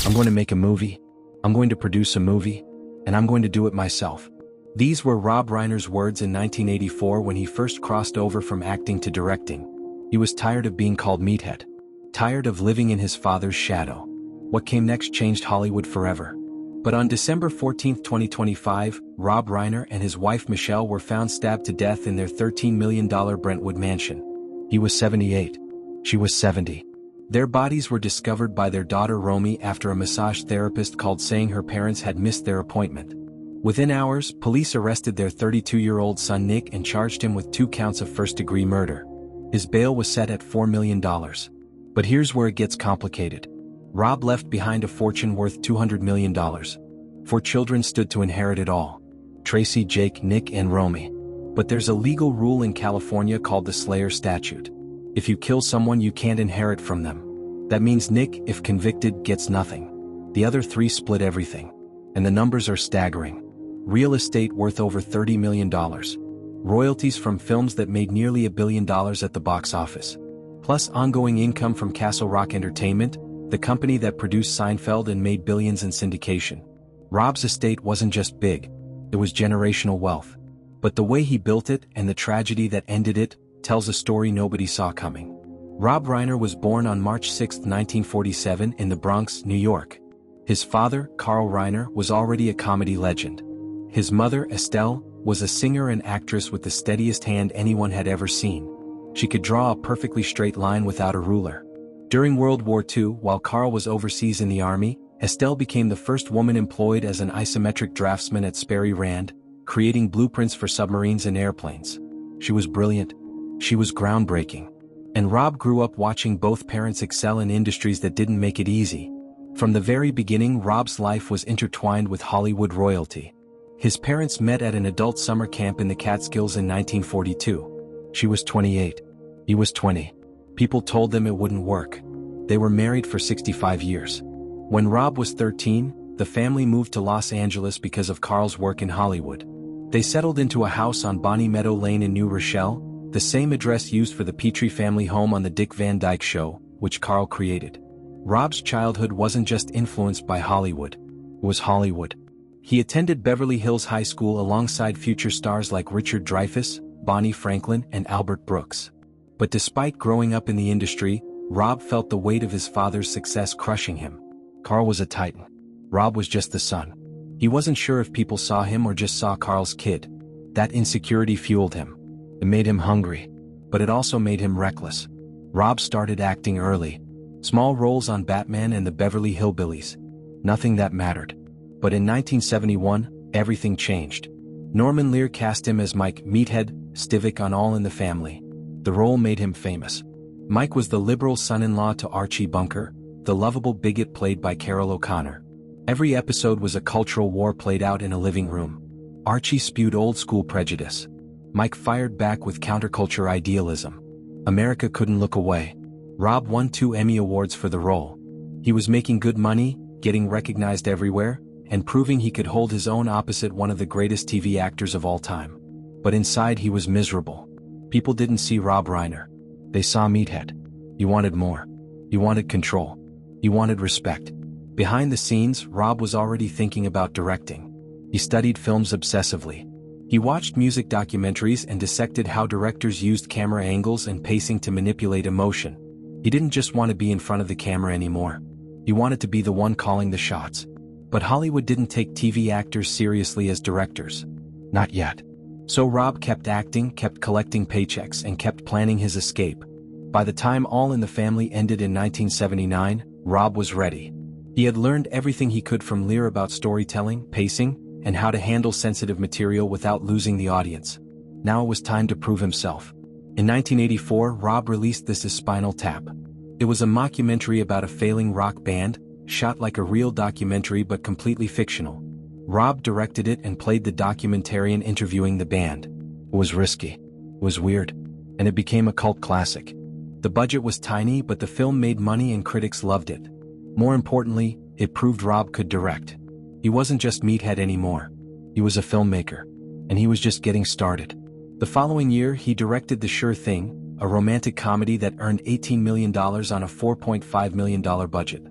I'm going to make a movie, I'm going to produce a movie, and I'm going to do it myself. These were Rob Reiner's words in 1984 when he first crossed over from acting to directing. He was tired of being called meathead. Tired of living in his father's shadow. What came next changed Hollywood forever. But on December 14, 2025, Rob Reiner and his wife Michelle were found stabbed to death in their $13 million Brentwood mansion. He was 78. She was 70. Their bodies were discovered by their daughter Romy after a massage therapist called saying her parents had missed their appointment. Within hours, police arrested their 32-year-old son Nick and charged him with 2 counts of first-degree murder. His bail was set at $4 million. But here's where it gets complicated. Rob left behind a fortune worth $200 million. 4 children stood to inherit it all. Tracy, Jake, Nick, and Romy. But there's a legal rule in California called the Slayer Statute. If you kill someone, you can't inherit from them. That means Nick, if convicted, gets nothing. The other 3 split everything. And the numbers are staggering. Real estate worth over $30 million. Royalties from films that made nearly $1 billion at the box office. Plus ongoing income from Castle Rock Entertainment, the company that produced Seinfeld and made billions in syndication. Rob's estate wasn't just big, it was generational wealth. But the way he built it and the tragedy that ended it tells a story nobody saw coming. Rob Reiner was born on March 6, 1947 in the Bronx, New York. His father, Carl Reiner, was already a comedy legend. His mother, Estelle, was a singer and actress with the steadiest hand anyone had ever seen. She could draw a perfectly straight line without a ruler. During World War II, while Carl was overseas in the army, Estelle became the first woman employed as an isometric draftsman at Sperry Rand, creating blueprints for submarines and airplanes. She was brilliant. She was groundbreaking. And Rob grew up watching both parents excel in industries that didn't make it easy. From the very beginning, Rob's life was intertwined with Hollywood royalty. His parents met at an adult summer camp in the Catskills in 1942. She was 28. He was 20. People told them it wouldn't work. They were married for 65 years. When Rob was 13, the family moved to Los Angeles because of Carl's work in Hollywood. They settled into a house on Bonnie Meadow Lane in New Rochelle, the same address used for the Petrie family home on the Dick Van Dyke Show, which Carl created. Rob's childhood wasn't just influenced by Hollywood. It was Hollywood. He attended Beverly Hills High School alongside future stars like Richard Dreyfuss, Bonnie Franklin, and Albert Brooks. But despite growing up in the industry, Rob felt the weight of his father's success crushing him. Carl was a titan. Rob was just the son. He wasn't sure if people saw him or just saw Carl's kid. That insecurity fueled him. It made him hungry. But it also made him reckless. Rob started acting early. Small roles on Batman and the Beverly Hillbillies. Nothing that mattered. But in 1971, everything changed. Norman Lear cast him as Mike Meathead Stivic on All in the Family. The role made him famous. Mike was the liberal son-in-law to Archie Bunker, the lovable bigot played by Carroll O'Connor. Every episode was a cultural war played out in a living room. Archie spewed old-school prejudice. Mike fired back with counterculture idealism. America couldn't look away. Rob won 2 Emmy Awards for the role. He was making good money, getting recognized everywhere, and proving he could hold his own opposite one of the greatest TV actors of all time. But inside he was miserable. People didn't see Rob Reiner. They saw Meathead. He wanted more. He wanted control. He wanted respect. Behind the scenes, Rob was already thinking about directing. He studied films obsessively. He watched music documentaries and dissected how directors used camera angles and pacing to manipulate emotion. He didn't just want to be in front of the camera anymore. He wanted to be the one calling the shots. But Hollywood didn't take TV actors seriously as directors. Not yet. So Rob kept acting, kept collecting paychecks, and kept planning his escape. By the time All in the Family ended in 1979, Rob was ready. He had learned everything he could from Lear about storytelling, pacing, and how to handle sensitive material without losing the audience. Now it was time to prove himself. In 1984, Rob released This Is Spinal Tap. It was a mockumentary about a failing rock band, shot like a real documentary but completely fictional. Rob directed it and played the documentarian interviewing the band. It was risky. It was weird. And it became a cult classic. The budget was tiny, but the film made money and critics loved it. More importantly, it proved Rob could direct. He wasn't just Meathead anymore. He was a filmmaker. And he was just getting started. The following year, he directed The Sure Thing, a romantic comedy that earned $18 million on a $4.5 million budget.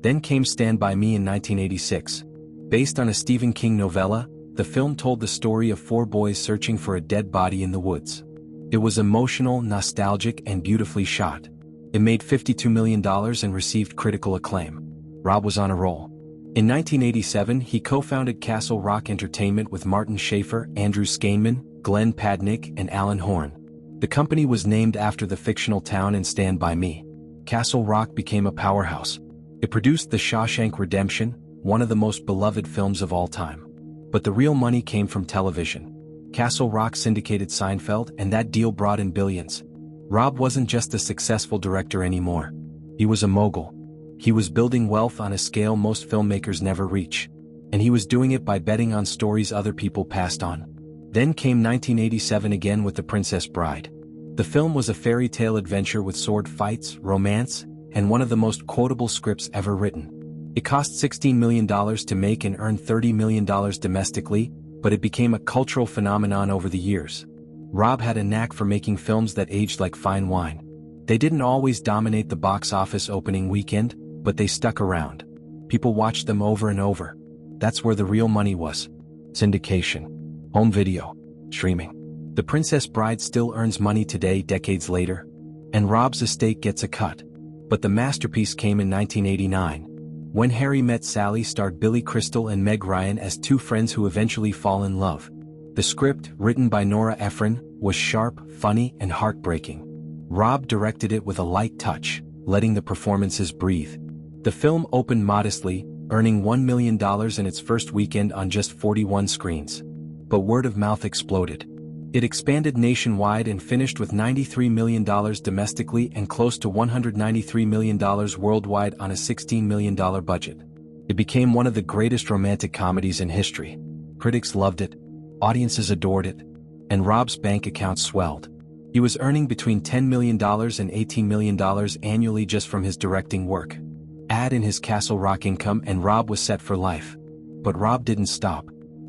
Then came Stand By Me in 1986. Based on a Stephen King novella, the film told the story of 4 boys searching for a dead body in the woods. It was emotional, nostalgic, and beautifully shot. It made $52 million and received critical acclaim. Rob was on a roll. In 1987, he co-founded Castle Rock Entertainment with Martin Schaefer, Andrew Skaneman, Glenn Padnick, and Alan Horn. The company was named after the fictional town in Stand By Me. Castle Rock became a powerhouse. It produced The Shawshank Redemption, one of the most beloved films of all time. But the real money came from television. Castle Rock syndicated Seinfeld, and that deal brought in billions. Rob wasn't just a successful director anymore. He was a mogul. He was building wealth on a scale most filmmakers never reach. And he was doing it by betting on stories other people passed on. Then came 1987 again with The Princess Bride. The film was a fairy tale adventure with sword fights, romance, and one of the most quotable scripts ever written. It cost $16 million to make and earned $30 million domestically, but it became a cultural phenomenon over the years. Rob had a knack for making films that aged like fine wine. They didn't always dominate the box office opening weekend, but they stuck around. People watched them over and over. That's where the real money was. Syndication. Home video. Streaming. The Princess Bride still earns money today, decades later. And Rob's estate gets a cut. But the masterpiece came in 1989. When Harry Met Sally starred Billy Crystal and Meg Ryan as 2 friends who eventually fall in love. The script, written by Nora Ephron, was sharp, funny, and heartbreaking. Rob directed it with a light touch, letting the performances breathe. The film opened modestly, earning $1 million in its first weekend on just 41 screens. But word of mouth exploded. It expanded nationwide and finished with $93 million domestically and close to $193 million worldwide on a $16 million budget. It became one of the greatest romantic comedies in history. Critics loved it, audiences adored it, and Rob's bank account swelled. He was earning between $10 million and $18 million annually just from his directing work. Add in his Castle Rock income and Rob was set for life. But Rob didn't stop.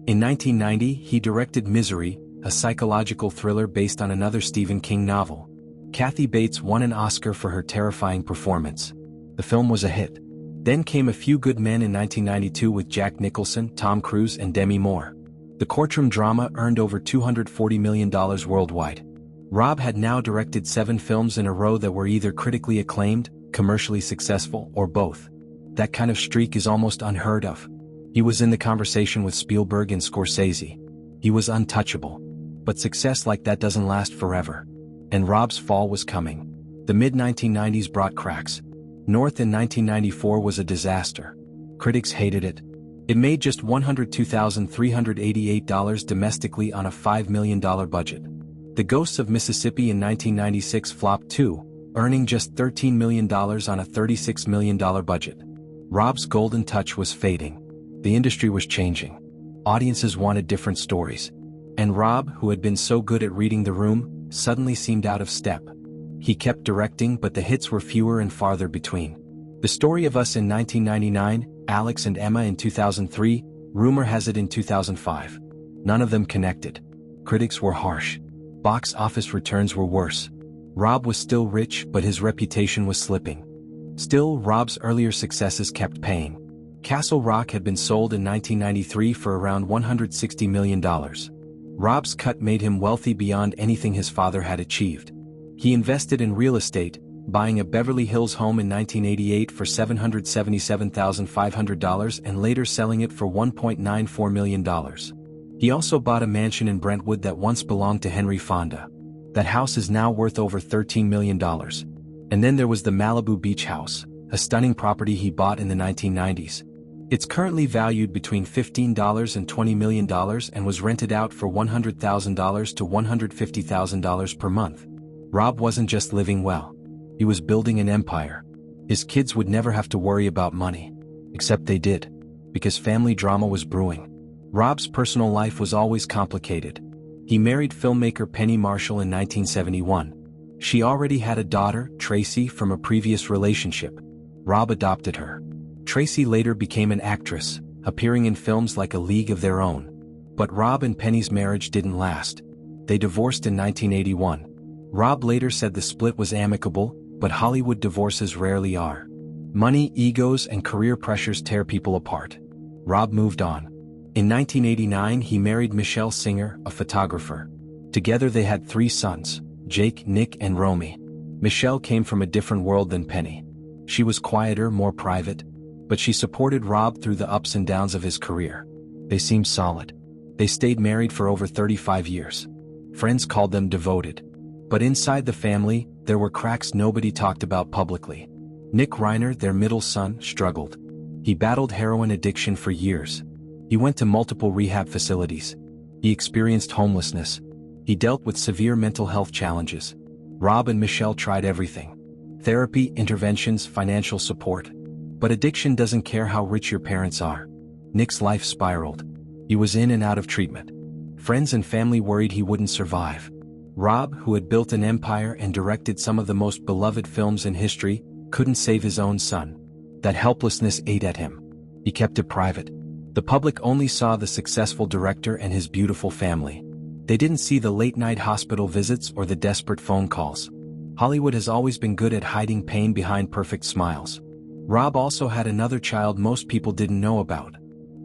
In 1990, he directed Misery, a psychological thriller based on another Stephen King novel. Kathy Bates won an Oscar for her terrifying performance. The film was a hit. Then came A Few Good Men in 1992 with Jack Nicholson, Tom Cruise, and Demi Moore. The courtroom drama earned over $240 million worldwide. Rob had now directed 7 films in a row that were either critically acclaimed, commercially successful, or both. That kind of streak is almost unheard of. He was in the conversation with Spielberg and Scorsese. He was untouchable. But success like that doesn't last forever. And Rob's fall was coming. The mid-1990s brought cracks. North in 1994 was a disaster. Critics hated it. It made just $102,388 domestically on a $5 million budget. The Ghosts of Mississippi in 1996 flopped too, earning just $13 million on a $36 million budget. Rob's golden touch was fading. The industry was changing. Audiences wanted different stories. And Rob, who had been so good at reading the room, suddenly seemed out of step. He kept directing, but the hits were fewer and farther between. The Story of Us in 1999, Alex and Emma in 2003, Rumor Has It in 2005. None of them connected. Critics were harsh. Box office returns were worse. Rob was still rich, but his reputation was slipping. Still, Rob's earlier successes kept paying. Castle Rock had been sold in 1993 for around $160 million. Rob's cut made him wealthy beyond anything his father had achieved. He invested in real estate, buying a Beverly Hills home in 1988 for $777,500 and later selling it for $1.94 million. He also bought a mansion in Brentwood that once belonged to Henry Fonda. That house is now worth over $13 million. And then there was the Malibu Beach House, a stunning property he bought in the 1990s. It's currently valued between $15 and $20 million and was rented out for $100,000 to $150,000 per month. Rob wasn't just living well. He was building an empire. His kids would never have to worry about money. Except they did. Because family drama was brewing. Rob's personal life was always complicated. He married filmmaker Penny Marshall in 1971. She already had a daughter, Tracy, from a previous relationship. Rob adopted her. Tracy later became an actress, appearing in films like A League of Their Own. But Rob and Penny's marriage didn't last. They divorced in 1981. Rob later said the split was amicable, but Hollywood divorces rarely are. Money, egos, and career pressures tear people apart. Rob moved on. In 1989, he married Michelle Singer, a photographer. Together they had 3 sons, Jake, Nick, and Romy. Michelle came from a different world than Penny. She was quieter, more private, but she supported Rob through the ups and downs of his career. They seemed solid. They stayed married for over 35 years. Friends called them devoted. But inside the family, there were cracks nobody talked about publicly. Nick Reiner, their middle son, struggled. He battled heroin addiction for years. He went to multiple rehab facilities. He experienced homelessness. He dealt with severe mental health challenges. Rob and Michelle tried everything. Therapy, interventions, financial support. But addiction doesn't care how rich your parents are. Nick's life spiraled. He was in and out of treatment. Friends and family worried he wouldn't survive. Rob, who had built an empire and directed some of the most beloved films in history, couldn't save his own son. That helplessness ate at him. He kept it private. The public only saw the successful director and his beautiful family. They didn't see the late-night hospital visits or the desperate phone calls. Hollywood has always been good at hiding pain behind perfect smiles. Rob also had another child most people didn't know about.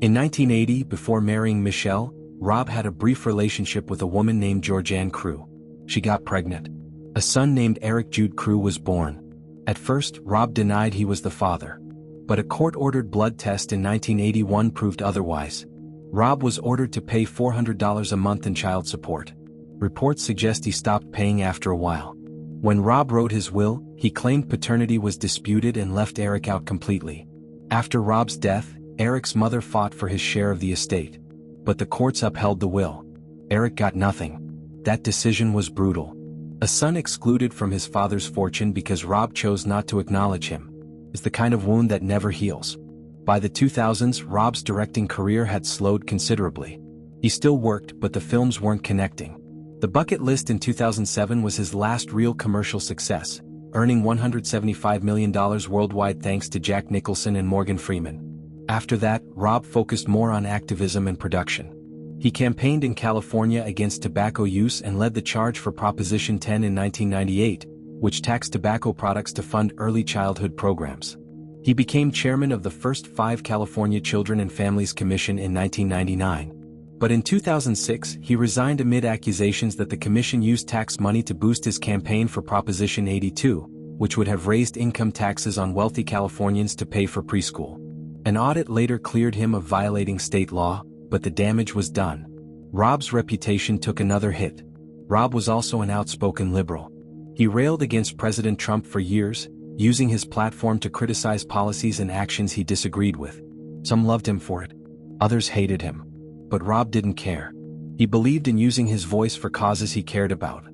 In 1980, before marrying Michelle, Rob had a brief relationship with a woman named Georgianne Crew. She got pregnant. A son named Eric Jude Crew was born. At first, Rob denied he was the father. But a court-ordered blood test in 1981 proved otherwise. Rob was ordered to pay $400 a month in child support. Reports suggest he stopped paying after a while. When Rob wrote his will, he claimed paternity was disputed and left Eric out completely. After Rob's death, Eric's mother fought for his share of the estate. But the courts upheld the will. Eric got nothing. That decision was brutal. A son excluded from his father's fortune because Rob chose not to acknowledge him is the kind of wound that never heals. By the 2000s, Rob's directing career had slowed considerably. He still worked, but the films weren't connecting. The Bucket List in 2007 was his last real commercial success, earning $175 million worldwide thanks to Jack Nicholson and Morgan Freeman. After that, Rob focused more on activism and production. He campaigned in California against tobacco use and led the charge for Proposition 10 in 1998, which taxed tobacco products to fund early childhood programs. He became chairman of the first 5 California Children and Families Commission in 1999. But in 2006, he resigned amid accusations that the commission used tax money to boost his campaign for Proposition 82, which would have raised income taxes on wealthy Californians to pay for preschool. An audit later cleared him of violating state law, but the damage was done. Rob's reputation took another hit. Rob was also an outspoken liberal. He railed against President Trump for years, using his platform to criticize policies and actions he disagreed with. Some loved him for it. Others hated him. But Rob didn't care. He believed in using his voice for causes he cared about.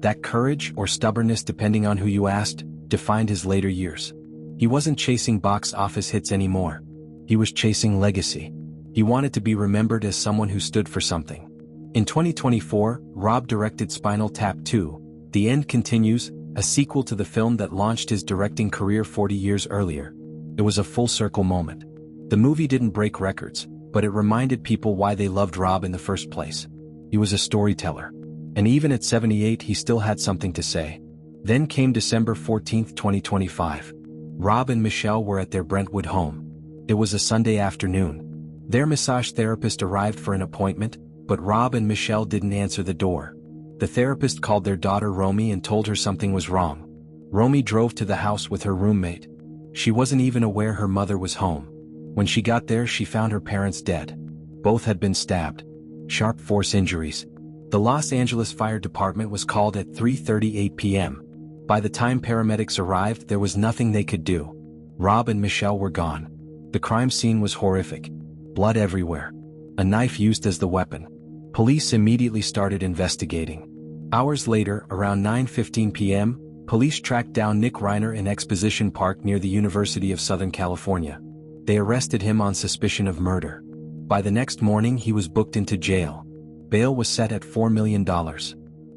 That courage, or stubbornness depending on who you asked, defined his later years. He wasn't chasing box office hits anymore. He was chasing legacy. He wanted to be remembered as someone who stood for something. In 2024, Rob directed Spinal Tap 2, The End Continues, a sequel to the film that launched his directing career 40 years earlier. It was a full-circle moment. The movie didn't break records, but it reminded people why they loved Rob in the first place. He was a storyteller. And even at 78 he still had something to say. Then came December 14, 2025. Rob and Michelle were at their Brentwood home. It was a Sunday afternoon. Their massage therapist arrived for an appointment, but Rob and Michelle didn't answer the door. The therapist called their daughter Romy and told her something was wrong. Romy drove to the house with her roommate. She wasn't even aware her mother was home. When she got there, she found her parents dead. Both had been stabbed. Sharp force injuries. The Los Angeles Fire Department was called at 3:38 p.m. By the time paramedics arrived, there was nothing they could do. Rob and Michelle were gone. The crime scene was horrific. Blood everywhere. A knife used as the weapon. Police immediately started investigating. Hours later, around 9:15 p.m., police tracked down Nick Reiner in Exposition Park near the University of Southern California. They arrested him on suspicion of murder. By the next morning he was booked into jail. Bail was set at $4 million.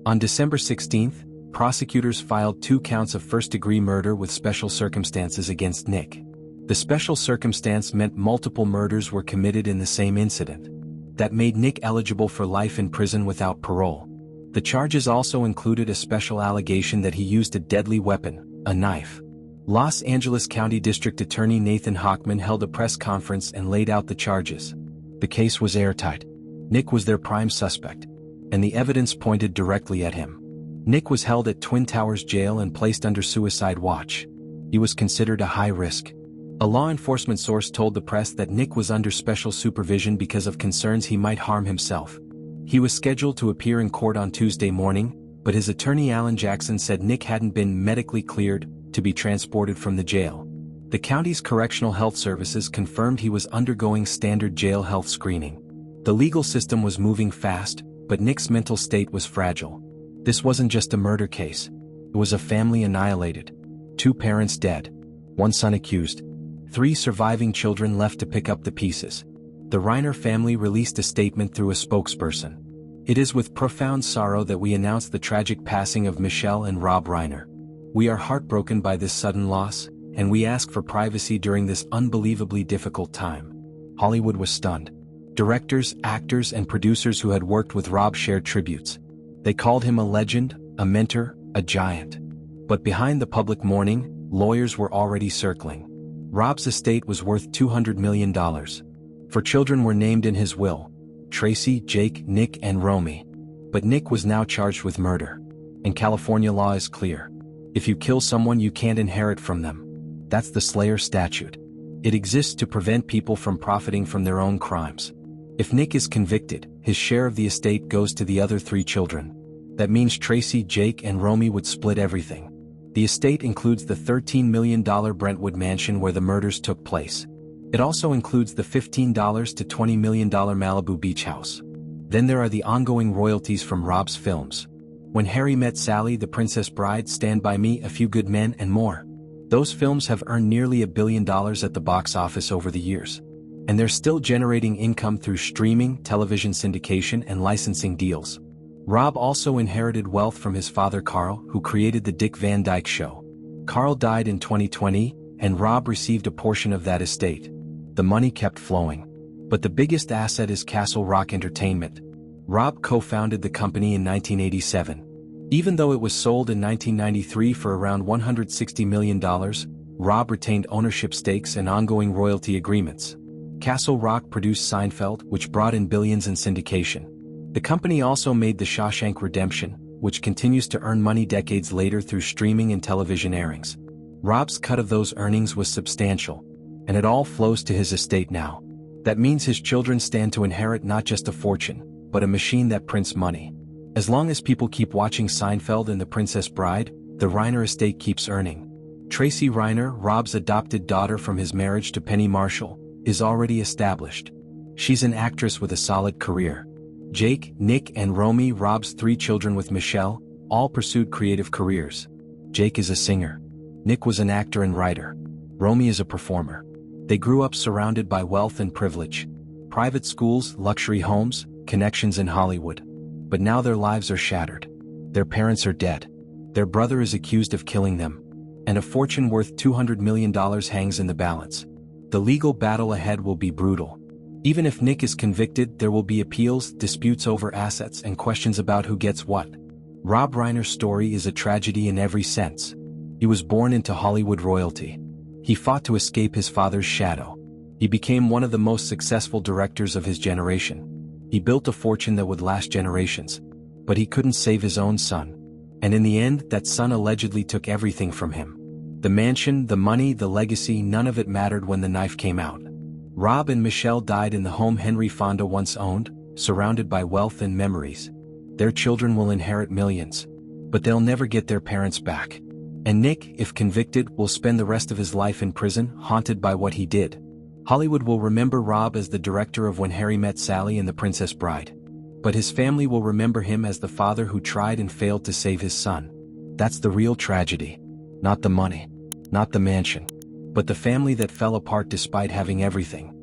On December 16th, prosecutors filed 2 counts of first-degree murder with special circumstances against Nick. The special circumstance meant multiple murders were committed in the same incident. That made Nick eligible for life in prison without parole. The charges also included a special allegation that he used a deadly weapon, a knife. Los Angeles County District Attorney Nathan Hochman held a press conference and laid out the charges. The case was airtight. Nick was their prime suspect, and the evidence pointed directly at him. Nick was held at Twin Towers Jail and placed under suicide watch. He was considered a high risk. A law enforcement source told the press that Nick was under special supervision because of concerns he might harm himself. He was scheduled to appear in court on Tuesday morning, but his attorney Alan Jackson said Nick hadn't been medically cleared to be transported from the jail. The county's correctional health services confirmed he was undergoing standard jail health screening. The legal system was moving fast, but Nick's mental state was fragile. This wasn't just a murder case. It was a family annihilated. 2 parents dead. 1 son accused. 3 surviving children left to pick up the pieces. The Reiner family released a statement through a spokesperson. It is with profound sorrow that we announce the tragic passing of Michelle and Rob Reiner. We are heartbroken by this sudden loss, and we ask for privacy during this unbelievably difficult time. Hollywood was stunned. Directors, actors, and producers who had worked with Rob shared tributes. They called him a legend, a mentor, a giant. But behind the public mourning, lawyers were already circling. Rob's estate was worth $200 million. 4 children were named in his will: Tracy, Jake, Nick, and Romy. But Nick was now charged with murder. And California law is clear. If you kill someone, you can't inherit from them. That's the Slayer statute. It exists to prevent people from profiting from their own crimes. If Nick is convicted, his share of the estate goes to the other 3 children. That means Tracy, Jake, and Romy would split everything. The estate includes the $13 million Brentwood mansion where the murders took place. It also includes the $15 to $20 million Malibu beach house. Then there are the ongoing royalties from Rob's films: When Harry Met Sally, The Princess Bride, Stand By Me, A Few Good Men, and more. Those films have earned nearly $1 billion at the box office over the years. And they're still generating income through streaming, television syndication, and licensing deals. Rob also inherited wealth from his father Carl, who created The Dick Van Dyke Show. Carl died in 2020, and Rob received a portion of that estate. The money kept flowing. But the biggest asset is Castle Rock Entertainment. Rob co-founded the company in 1987. Even though it was sold in 1993 for around $160 million, Rob retained ownership stakes and ongoing royalty agreements. Castle Rock produced Seinfeld, which brought in billions in syndication. The company also made The Shawshank Redemption, which continues to earn money decades later through streaming and television airings. Rob's cut of those earnings was substantial, and it all flows to his estate now. That means his children stand to inherit not just a fortune, but a machine that prints money. As long as people keep watching Seinfeld and The Princess Bride, the Reiner estate keeps earning. Tracy Reiner, Rob's adopted daughter from his marriage to Penny Marshall, is already established. She's an actress with a solid career. Jake, Nick, and Romy, Rob's 3 children with Michelle, all pursued creative careers. Jake is a singer. Nick was an actor and writer. Romy is a performer. They grew up surrounded by wealth and privilege. Private schools, luxury homes, connections in Hollywood. But now their lives are shattered. Their parents are dead. Their brother is accused of killing them. And a fortune worth $200 million hangs in the balance. The legal battle ahead will be brutal. Even if Nick is convicted, there will be appeals, disputes over assets, and questions about who gets what. Rob Reiner's story is a tragedy in every sense. He was born into Hollywood royalty. He fought to escape his father's shadow. He became one of the most successful directors of his generation. He built a fortune that would last generations. But he couldn't save his own son. And in the end, that son allegedly took everything from him. The mansion, the money, the legacy, none of it mattered when the knife came out. Rob and Michelle died in the home Henry Fonda once owned, surrounded by wealth and memories. Their children will inherit millions. But they'll never get their parents back. And Nick, if convicted, will spend the rest of his life in prison, haunted by what he did. Hollywood will remember Rob as the director of When Harry Met Sally and The Princess Bride. But his family will remember him as the father who tried and failed to save his son. That's the real tragedy. Not the money. Not the mansion. But the family that fell apart despite having everything.